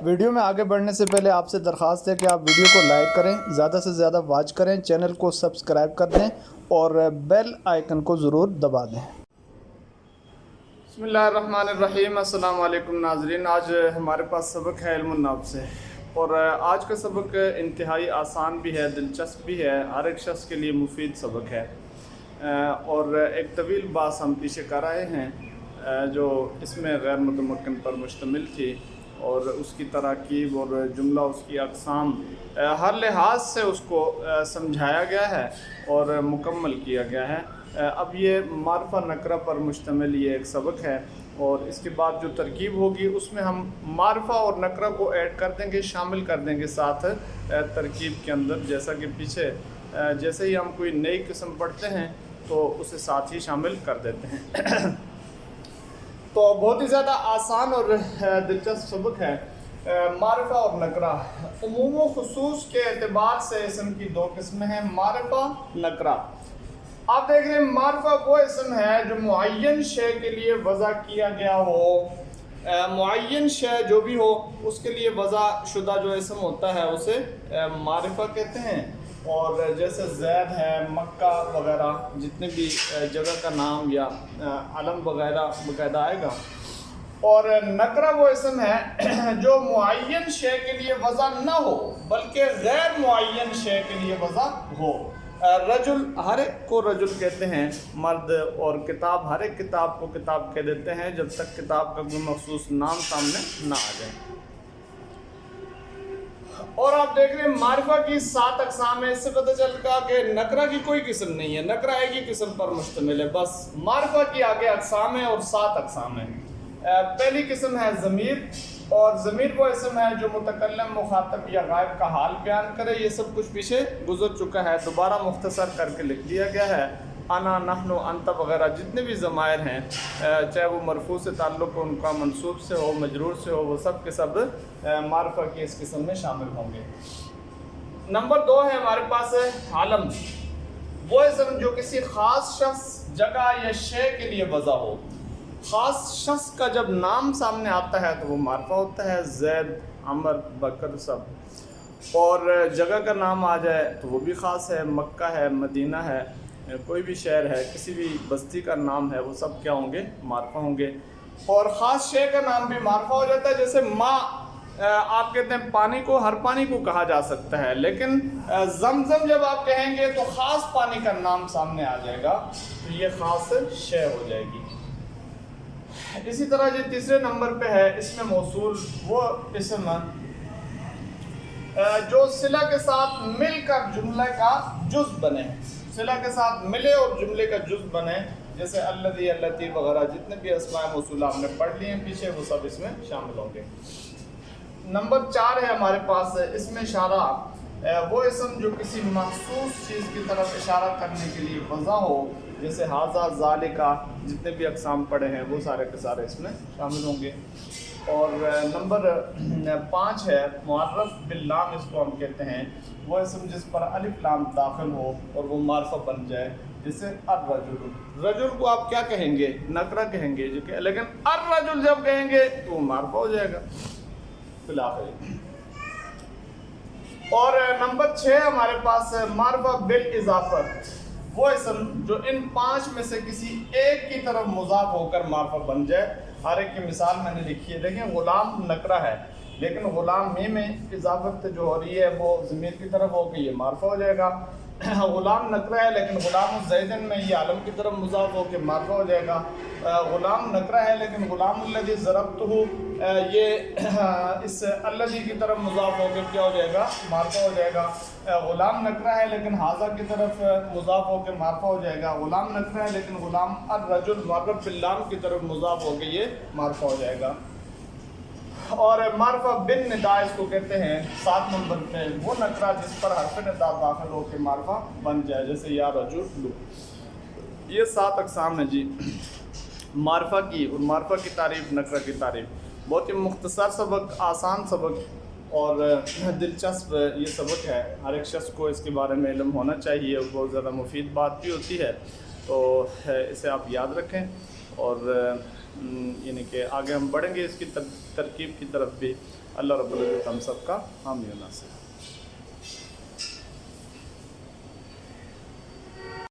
Video میں آگے بڑھنے سے پہلے آپ سے درخواست ہے کہ آپ ویڈیو کو لائک کریں، زیادہ سے زیادہ واچ کریں، چینل کو سبسکرائب کر دیں اور بیل آئیکن کو ضرور دبا دیں۔ بسم اللہ الرحمن الرحیم۔ السلام علیکم ناظرین، آج ہمارے پاس سبق ہے علم النفس سے، اور آج کا سبق انتہائی آسان بھی ہے، دلچسپ بھی ہے، ہر ایک شخص کے لیے مفید سبق ہے، اور ایک طویل بحث ہم پیچھے کر آئے ہیں جو اس میں غیر متمکن پر مشتمل تھی، اور اس کی تراکیب اور جملہ، اس کی اقسام، ہر لحاظ سے اس کو سمجھایا گیا ہے اور مکمل کیا گیا ہے۔ اب یہ معرفہ نکرہ پر مشتمل یہ ایک سبق ہے، اور اس کے بعد جو ترکیب ہوگی اس میں ہم معرفہ اور نکرہ کو ایڈ کر دیں گے، شامل کر دیں گے ساتھ ترکیب کے اندر، جیسا کہ پیچھے جیسے ہی ہم کوئی نئی قسم پڑھتے ہیں تو اسے ساتھ ہی شامل کر دیتے ہیں۔ تو بہت ہی زیادہ آسان اور دلچسپ سبق ہے۔ معرفہ اور نکرہ، عموم و خصوص کے اعتبار سے اسم کی دو قسمیں ہیں، معرفہ، نکرہ۔ آپ دیکھ رہے ہیں معرفہ وہ اسم ہے جو معین شے کے لیے وضع کیا گیا ہو، معین شے جو بھی ہو اس کے لیے وضع شدہ جو اسم ہوتا ہے اسے معرفہ کہتے ہیں۔ اور جیسے زید ہے، مکہ وغیرہ، جتنے بھی جگہ کا نام یا علم وغیرہ باقاعدہ آئے گا۔ اور نکرہ وہ اسم ہے جو معین شے کے لیے وضع نہ ہو بلکہ غیر معین شے کے لیے وضع ہو۔ رجل، ہر ایک کو رجل کہتے ہیں مرد، اور کتاب، ہر ایک کتاب کو کتاب کہہ دیتے ہیں جب تک کتاب کا کوئی مخصوص نام سامنے نہ آ جائے۔ اور آپ دیکھ رہے ہیں معرفہ کی 7 اقسام ہیں، اس سے پتہ چل گا کہ نکرہ کی کوئی قسم نہیں ہے، نکرہ ایک ہی قسم پر مشتمل ہے، بس معرفہ کی آگے اقسام ہیں اور 7 اقسام ہیں۔ پہلی قسم ہے ضمیر، اور ضمیر وہ اسم ہے جو متکلم، مخاطب یا غائب کا حال بیان کرے۔ یہ سب کچھ پیچھے گزر چکا ہے، دوبارہ مختصر کر کے لکھ دیا گیا ہے۔ انا، نحن، انت وغیرہ جتنے بھی ضمائر ہیں، چاہے وہ مرفوع سے تعلق ہو، ان کا منصوب سے ہو، مجرور سے ہو، وہ سب کے سب معرفہ کی اس قسم میں شامل ہوں گے۔ نمبر 2 ہے ہمارے پاس عالم، وہ اسم جو کسی خاص شخص، جگہ یا شے کے لیے وضع ہو۔ خاص شخص کا جب نام سامنے آتا ہے تو وہ معرفہ ہوتا ہے، زید، عمر، بکر سب۔ اور جگہ کا نام آ جائے تو وہ بھی خاص ہے، مکہ ہے، مدینہ ہے، کوئی بھی شہر ہے، کسی بھی بستی کا نام ہے، وہ سب کیا ہوں گے؟ معرفہ ہوں گے۔ اور خاص شے کا نام بھی معرفہ ہو جاتا ہے، جیسے ماء، آپ کہتے ہیں پانی کو، ہر پانی کو کہا جا سکتا ہے، لیکن زمزم جب آپ کہیں گے تو خاص پانی کا نام سامنے آ جائے گا تو یہ خاص شے ہو جائے گی۔ اسی طرح جو تیسرے نمبر پہ ہے اسم موصول، وہ اسم جو صلہ کے ساتھ مل کر جملے کا جز بنے، صلہ کے ساتھ ملے اور جملے کا جز بنے، جیسے الذی، اللتی وغیرہ جتنے بھی اسماء موصولہ ہم نے پڑھ لیے ہیں پیچھے، وہ سب اس میں شامل ہوں گے۔ نمبر 4 ہے ہمارے پاس اسم اشارہ، وہ اسم جو کسی مخصوص چیز کی طرف اشارہ کرنے کے لیے وضع ہو، جیسے ھذا، ذالکا، جتنے بھی اقسام پڑھے ہیں وہ سارے کے سارے اس میں شامل ہوں گے۔ اور نمبر 5 ہے معرف باللام، اس کو ہم کہتے ہیں، وہ اسم جس پر الف لام داخل ہو اور وہ معرفہ بن جائے، جیسے الرجل، رجل کو آپ کیا کہیں گے؟ نکرہ کہیں گے، لیکن الرجل جب کہیں گے تو وہ معرفہ ہو جائے گا فی الآخر۔ اور نمبر 6 ہمارے پاس معرفہ بالاضافت، وہ اسم جو ان 5 میں سے کسی ایک کی طرف مضاف ہو کر معرفہ بن جائے۔ ہر ایک کی مثال میں نے لکھی ہے، دیکھیں غلام نکرہ ہے، لیکن غلام میں اضافت جو ہو رہی ہے وہ ضمیر کی طرف ہو کے یہ معرفہ ہو جائے گا۔ غلام نکرہ ہے لیکن غلام الزیدن میں یہ عالم کی طرف مضاف ہو کے معرفہ ہو جائے گا۔ غلام نکرہ ہے لیکن غلام الذی ضربتہ، یہ اس الذی کی طرف مضاف ہو کے کیا ہو جائے گا؟ معرفہ ہو جائے گا۔ غلام نکرہ ہے لیکن ھذا کی طرف مضاف ہو کے معرفہ ہو جائے گا۔ غلام نکرہ ہے لیکن غلام الرجل معرف باللام کی طرف مضاف ہو کے یہ معرفہ ہو جائے گا۔ اور معرفہ بن ندا اس کو کہتے ہیں 7 نمبر پہ، وہ نکرہ جس پر حرف ندا داخل ہو کے معرفہ بن جائے، جیسے یا رجل۔ یہ 7 اقسام ہیں جی معرفہ کی، اور معرفہ کی تعریف، نکرہ کی تعریف۔ بہت ہی مختصر سبق، آسان سبق اور دلچسپ یہ سبق ہے، ہر ایک شخص کو اس کے بارے میں علم ہونا چاہیے، اور بہت زیادہ مفید بات بھی ہوتی ہے، تو اسے آپ یاد رکھیں اور یعنی کہ آگے ہم بڑھیں گے اس کی ترکیب کی طرف بھی. اللہ رب العزت ہم سب کا حامی و ناصر.